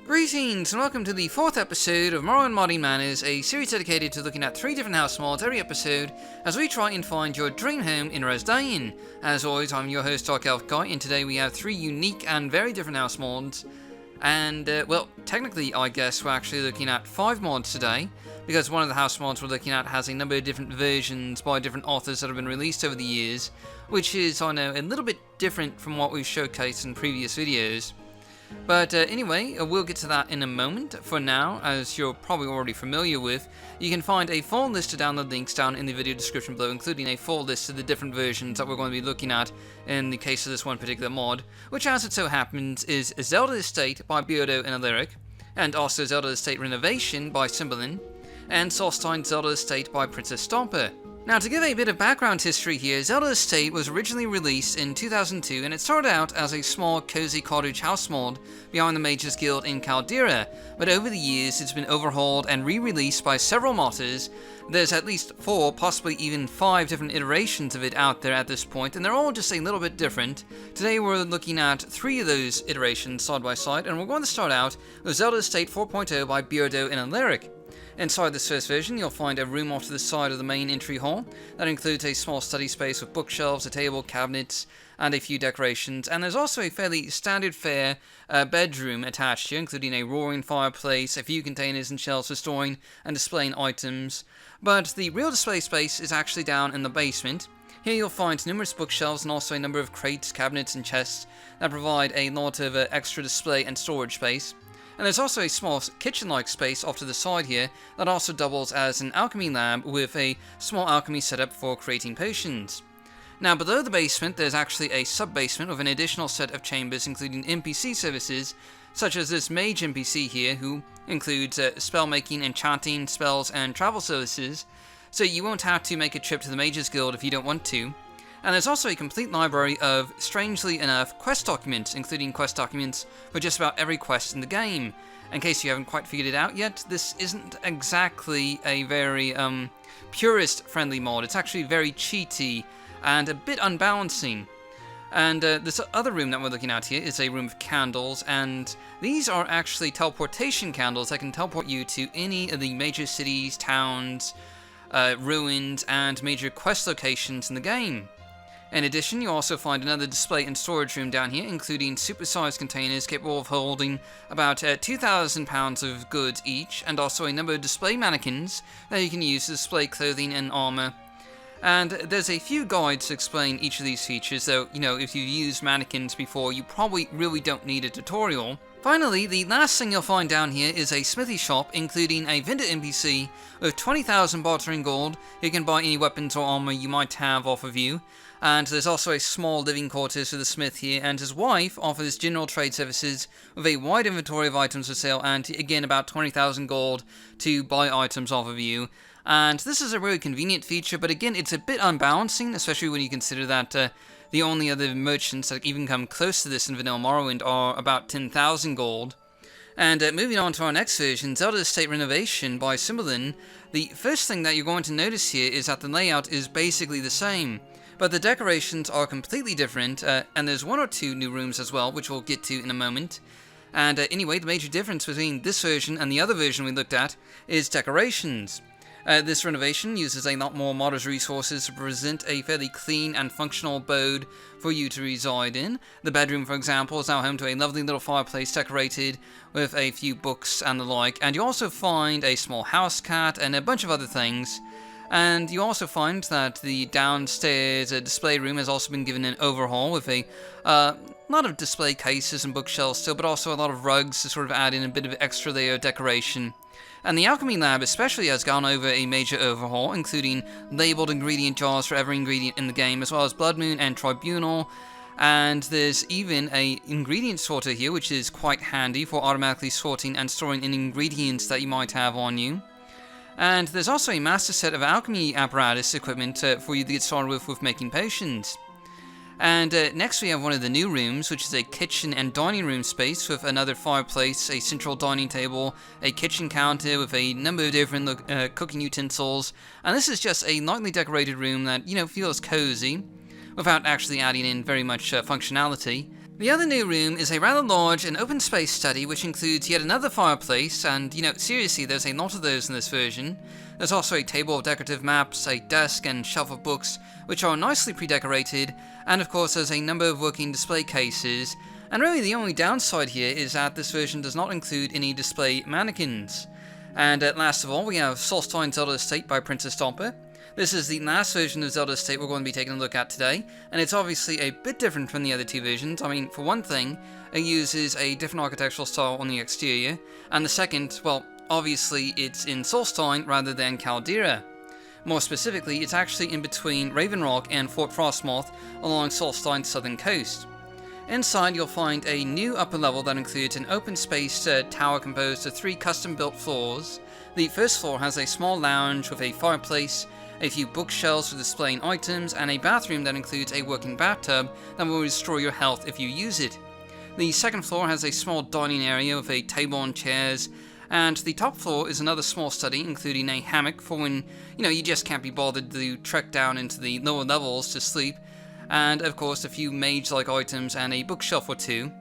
Greetings and welcome to the 4th episode of Morrowind Modding Manors, a series dedicated to looking at 3 different house mods every episode as we try and find your dream home in Resdayn. As always, I'm your host Dark Elf Guy, and today we have 3 unique and very different house mods. And, well, technically I guess we're actually looking at 5 mods today, because one of the house mods we're looking at has a number of different versions by different authors that have been released over the years, which is, I know, a little bit different from what we've showcased in previous videos. But anyway, we'll get to that in a moment. For now, as you're probably already familiar with, you can find a full list of download links down in the video description below, including a full list of the different versions that we're going to be looking at in the case of this one particular mod, which as it so happens is Zelda Estate by Beardo and Elric, and also Zelda Estate Renovation by Simbelmyne, and Solstheim Zelda Estate by Princess Stomper. Now, to give a bit of background history here, Zelda Estate was originally released in 2002, and it started out as a small, cozy cottage house mod behind the Mages Guild in Kahleigh, but over the years it's been overhauled and re-released by several modders. There's at least 4, possibly even 5 different iterations of it out there at this point, and they're all just a little bit different. Today we're looking at 3 of those iterations side by side, and we're going to start out with Zelda Estate 4.0 by Beardo and Elric. Inside this first version, you'll find a room off to the side of the main entry hall that includes a small study space with bookshelves, a table, cabinets, and a few decorations. And there's also a fairly standard fare bedroom attached here, including a roaring fireplace, a few containers and shelves for storing and displaying items. But the real display space is actually down in the basement. Here you'll find numerous bookshelves and also a number of crates, cabinets, and chests that provide a lot of extra display and storage space. And there's also a small kitchen-like space off to the side here that also doubles as an alchemy lab with a small alchemy setup for creating potions. Now, below the basement, there's actually a sub-basement with an additional set of chambers including NPC services, such as this mage NPC here, who includes spell-making, enchanting, spells, and travel services, so you won't have to make a trip to the Mages Guild if you don't want to. And there's also a complete library of, strangely enough, quest documents, including quest documents for just about every quest in the game. In case you haven't quite figured it out yet, this isn't exactly a very purist-friendly mod. It's actually very cheaty and a bit unbalancing. And this other room that we're looking at here is a room of candles, and these are actually teleportation candles that can teleport you to any of the major cities, towns, ruins, and major quest locations in the game. In addition, you also find another display and storage room down here, including supersized containers capable of holding about 2,000 pounds of goods each, and also a number of display mannequins that you can use to display clothing and armor. And there's a few guides to explain each of these features, though, you know, if you've used mannequins before, you probably really don't need a tutorial. Finally, the last thing you'll find down here is a smithy shop, including a vendor NPC with 20,000 bartering gold. You can buy any weapons or armor you might have off of you. And there's also a small living quarters for the smith here, and his wife offers general trade services with a wide inventory of items for sale, and again about 20,000 gold to buy items off of you. And this is a really convenient feature, but again, it's a bit unbalancing, especially when you consider that the only other merchants that even come close to this in Vanilla Morrowind are about 10,000 gold. And moving on to our next version, Zelda Estate Renovation by Simbelmyne, the first thing that you're going to notice here is that the layout is basically the same, but the decorations are completely different, and there's 1 or 2 new rooms as well, which we'll get to in a moment. And anyway, the major difference between this version and the other version we looked at is decorations. This renovation uses a lot more modders' resources to present a fairly clean and functional abode for you to reside in. The bedroom, for example, is now home to a lovely little fireplace decorated with a few books and the like, and you also find a small house cat and a bunch of other things. And you also find that the downstairs display room has also been given an overhaul with a lot of display cases and bookshelves still, but also a lot of rugs to sort of add in a bit of extra layer of decoration. And the alchemy lab especially has gone over a major overhaul, including labeled ingredient jars for every ingredient in the game, as well as Blood Moon and Tribunal. And there's even a ingredient sorter here, which is quite handy for automatically sorting and storing any ingredients that you might have on you. And there's also a master set of alchemy apparatus equipment for you to get started with making potions. And next we have one of the new rooms, which is a kitchen and dining room space with another fireplace, a central dining table, a kitchen counter with a number of different cooking utensils. And this is just a lightly decorated room that, you know, feels cozy without actually adding in very much functionality. The other new room is a rather large and open space study which includes yet another fireplace, and seriously, there's a lot of those in this version. There's also a table of decorative maps, a desk and shelf of books which are nicely pre-decorated, and of course there's a number of working display cases. And really the only downside here is that this version does not include any display mannequins. And last of all, we have Solstheim Zelda Estate by Princess Stomper. This is the last version of Zelda Estate we're going to be taking a look at today, and it's obviously a bit different from the other two versions. I mean, for one thing, it uses a different architectural style on the exterior, and the second, well, obviously it's in Solstheim rather than Kahleigh. More specifically, it's actually in between Raven Rock and Fort Frostmoth along Solstheim's southern coast. Inside, you'll find a new upper level that includes an open-spaced tower composed of 3 custom-built floors. The first floor has a small lounge with a fireplace, a few bookshelves for displaying items, and a bathroom that includes a working bathtub that will restore your health if you use it. The second floor has a small dining area with a table and chairs, and the top floor is another small study including a hammock for when, you just can't be bothered to trek down into the lower levels to sleep, and of course a few mage-like items and a bookshelf or two.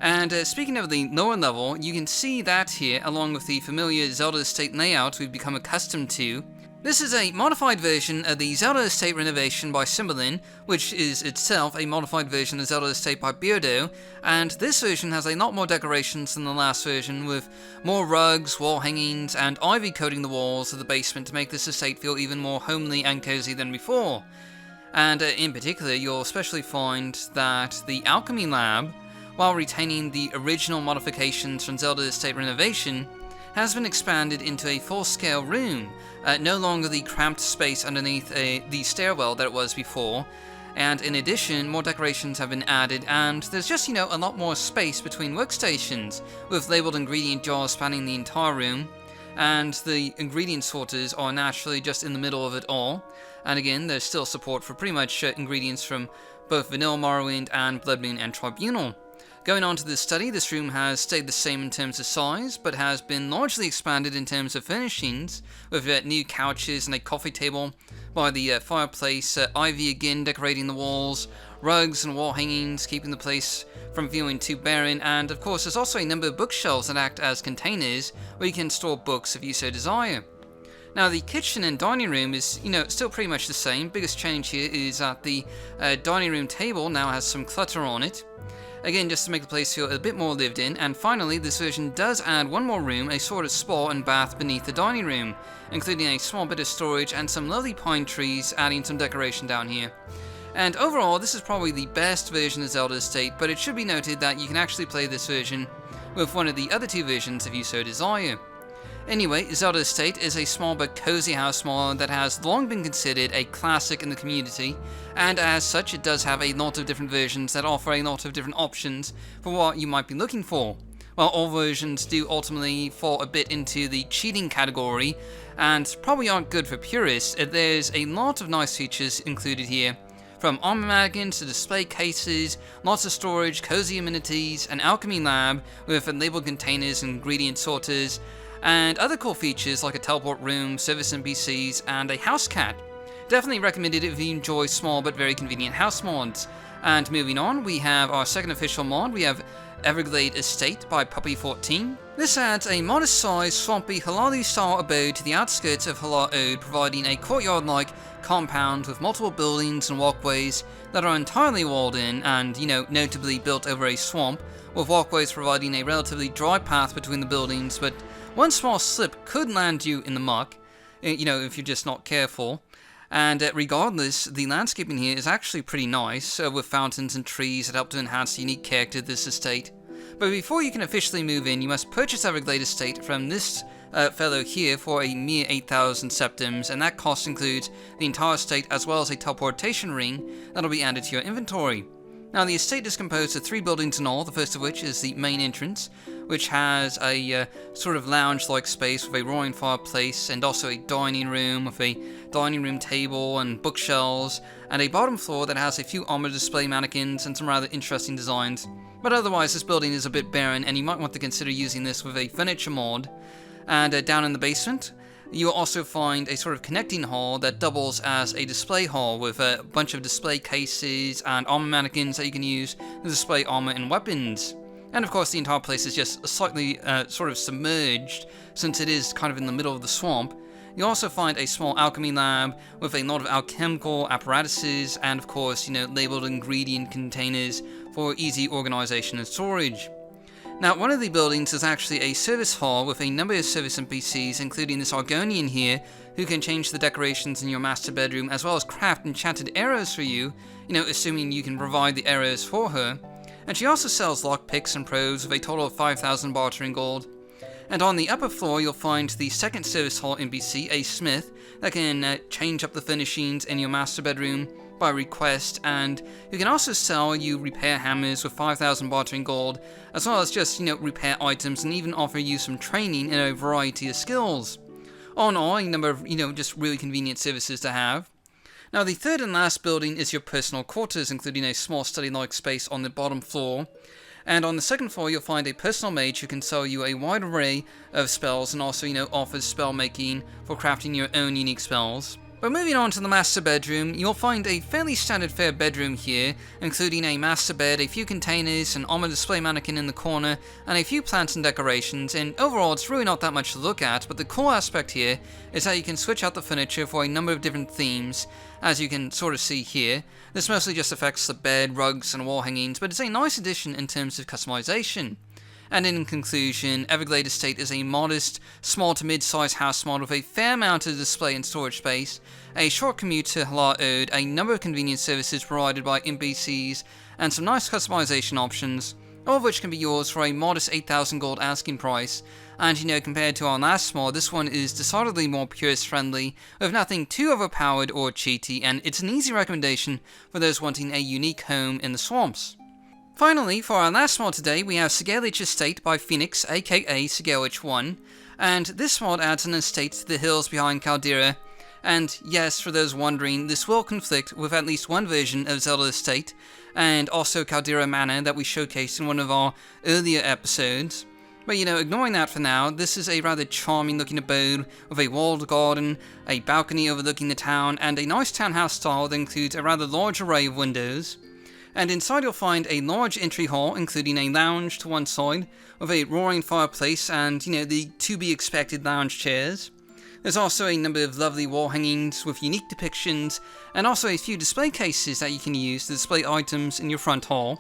And speaking of the lower level, you can see that here along with the familiar Zelda Estate layout we've become accustomed to. This is a modified version of the Zelda Estate Renovation by Simbelmyne, which is itself a modified version of Zelda Estate by Beardo, and this version has a lot more decorations than the last version, with more rugs, wall hangings, and ivy coating the walls of the basement to make this estate feel even more homely and cozy than before. And in particular, you'll especially find that the Alchemy Lab, while retaining the original modifications from Zelda Estate Renovation, has been expanded into a full-scale room, no longer the cramped space underneath the stairwell that it was before. And in addition, more decorations have been added, and there's just, a lot more space between workstations, with labeled ingredient jars spanning the entire room, and the ingredient sorters are naturally just in the middle of it all. And again, there's still support for pretty much ingredients from both Vanilla Morrowind and Blood Moon and Tribunal. Going on to this study, this room has stayed the same in terms of size, but has been largely expanded in terms of furnishings, with new couches and a coffee table by the fireplace, ivy again decorating the walls, rugs and wall hangings keeping the place from feeling too barren, and of course there's also a number of bookshelves that act as containers where you can store books if you so desire. Now the kitchen and dining room is, still pretty much the same. Biggest change here is that the dining room table now has some clutter on it. Again, just to make the place feel a bit more lived in. And finally, this version does add one more room, a sort of spa and bath beneath the dining room, including a small bit of storage and some lovely pine trees adding some decoration down here. And overall, this is probably the best version of Zelda Estate, but it should be noted that you can actually play this version with one of the other two versions if you so desire. Anyway, Zelda Estate is a small but cozy house mod that has long been considered a classic in the community, and as such it does have a lot of different versions that offer a lot of different options for what you might be looking for. While all versions do ultimately fall a bit into the cheating category, and probably aren't good for purists, there's a lot of nice features included here. From armor mannequins to display cases, lots of storage, cozy amenities, an alchemy lab with labeled containers and ingredient sorters, and other cool features like a teleport room, service NPCs, and a house cat. Definitely recommended if you enjoy small but very convenient house mods. And moving on, we have our second official mod. We have Everglade Estate by Puppy14. This adds a modest-sized, swampy, Halali-style abode to the outskirts of Ode, providing a courtyard-like compound with multiple buildings and walkways that are entirely walled in and, notably built over a swamp, with walkways providing a relatively dry path between the buildings, but one small slip could land you in the muck, if you're just not careful. And regardless, the landscaping here is actually pretty nice, with fountains and trees that help to enhance the unique character of this estate. But before you can officially move in, you must purchase Everglade Estate from this fellow here for a mere 8,000 septims, and that cost includes the entire estate as well as a teleportation ring that'll be added to your inventory. Now, the estate is composed of 3 buildings in all, the first of which is the main entrance, which has a sort of lounge-like space with a roaring fireplace and also a dining room with a dining room table and bookshelves, and a bottom floor that has a few armor display mannequins and some rather interesting designs. But otherwise, this building is a bit barren, and you might want to consider using this with a furniture mod. And down in the basement, you'll also find a sort of connecting hall that doubles as a display hall with a bunch of display cases and armor mannequins that you can use to display armor and weapons. And of course the entire place is just slightly sort of submerged, since it is kind of in the middle of the swamp. You also find a small alchemy lab with a lot of alchemical apparatuses and of course, labeled ingredient containers for easy organization and storage. Now, one of the buildings is actually a service hall with a number of service NPCs, including this Argonian here, who can change the decorations in your master bedroom as well as craft enchanted arrows for you, assuming you can provide the arrows for her. And she also sells lockpicks and probes with a total of 5,000 bartering gold. And on the upper floor, you'll find the second service hall NPC, a smith, that can change up the furnishings in your master bedroom by request, and who can also sell you repair hammers with 5,000 bartering gold, as well as just, repair items and even offer you some training in a variety of skills. All in all, a number of, just really convenient services to have. Now, the third and last building is your personal quarters, including a small study-like space on the bottom floor. And on the second floor, you'll find a personal mage who can sell you a wide array of spells and also, offers spell making for crafting your own unique spells. But moving on to the master bedroom, you'll find a fairly standard fare bedroom here, including a master bed, a few containers, an armor display mannequin in the corner, and a few plants and decorations, and overall it's really not that much to look at, but the cool aspect here is that you can switch out the furniture for a number of different themes, as you can sort of see here. This mostly just affects the bed, rugs, and wall hangings, but it's a nice addition in terms of customization. And in conclusion, Everglade Estate is a modest, small to mid-sized house mod with a fair amount of display and storage space, a short commute to Kahleigh Ode, a number of convenience services provided by NPCs, and some nice customization options, all of which can be yours for a modest 8,000 gold asking price. And compared to our last mod, this one is decidedly more purist friendly, with nothing too overpowered or cheaty, and it's an easy recommendation for those wanting a unique home in the swamps. Finally, for our last mod today, we have Simbelmyne Estate by Phoenix, aka Simbelmyne 1, and this mod adds an estate to the hills behind Kahleigh. And yes, for those wondering, this will conflict with at least one version of Zelda Estate, and also Kahleigh Manor that we showcased in one of our earlier episodes. But ignoring that for now, this is a rather charming looking abode with a walled garden, a balcony overlooking the town, and a nice townhouse style that includes a rather large array of windows. And inside you'll find a large entry hall, including a lounge to one side, with a roaring fireplace and, the to-be-expected lounge chairs. There's also a number of lovely wall hangings with unique depictions, and also a few display cases that you can use to display items in your front hall.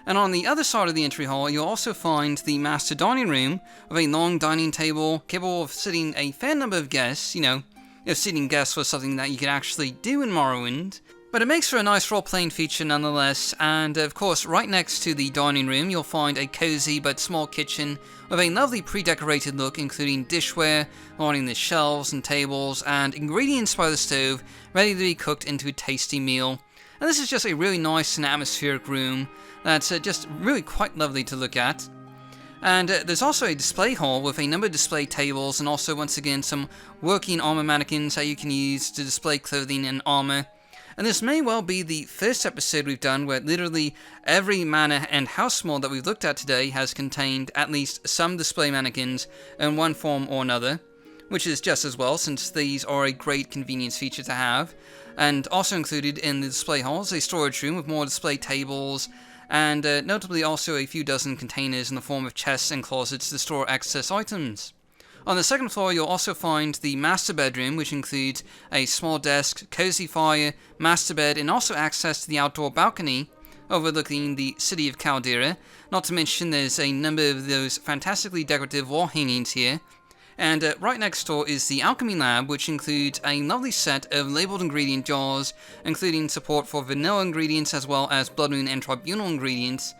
And on the other side of the entry hall, you'll also find the master dining room, with a long dining table, capable of sitting a fair number of guests. If sitting guests was something that you could actually do in Morrowind. But it makes for a nice role-playing feature nonetheless, and of course right next to the dining room you'll find a cozy but small kitchen with a lovely pre-decorated look, including dishware lining the shelves and tables, and ingredients by the stove ready to be cooked into a tasty meal. And this is just a really nice and atmospheric room that's just really quite lovely to look at. And there's also a display hall with a number of display tables, and also once again some working armor mannequins that you can use to display clothing and armor. And this may well be the first episode we've done where literally every manor and house mod that we've looked at today has contained at least some display mannequins in one form or another, which is just as well since these are a great convenience feature to have. And also included in the display hall is a storage room with more display tables, and notably also a few dozen containers in the form of chests and closets to store excess items. On the second floor, you'll also find the master bedroom, which includes a small desk, cozy fire, master bed, and also access to the outdoor balcony overlooking the city of Kahleigh. Not to mention there's a number of those fantastically decorative wall hangings here. And right next door is the alchemy lab, which includes a lovely set of labeled ingredient jars, including support for vanilla ingredients as well as blood moon and tribunal ingredients.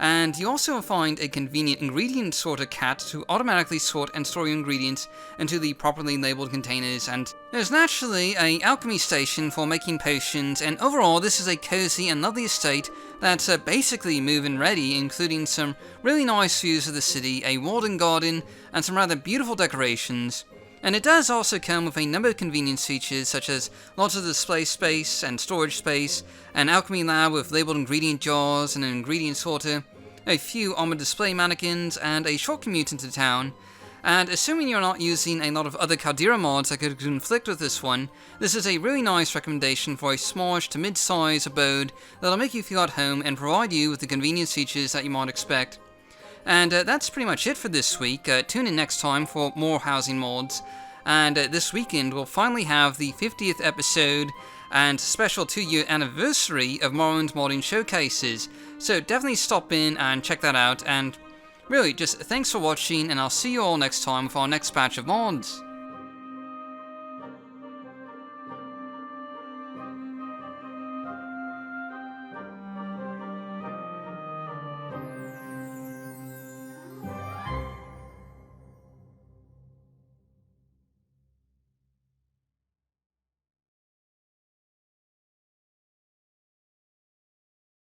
And you also find a convenient ingredient sorter cat to automatically sort and store your ingredients into the properly labeled containers. And there's naturally an alchemy station for making potions, and overall this is a cozy and lovely estate that's basically move-in ready, including some really nice views of the city, a walled-in garden, and some rather beautiful decorations. And it does also come with a number of convenience features such as lots of display space and storage space, an alchemy lab with labeled ingredient jars and an ingredient sorter, a few armored display mannequins, and a short commute into town. And assuming you're not using a lot of other Caldera mods that could conflict with this one, this is a really nice recommendation for a smallish to mid-size abode that'll make you feel at home and provide you with the convenience features that you might expect. And that's pretty much it for this week. Tune in next time for more housing mods. And this weekend we'll finally have the 50th episode and special 2-year anniversary of Morrowind Modding Showcases. So definitely stop in and check that out, and really just thanks for watching, and I'll see you all next time with our next batch of mods.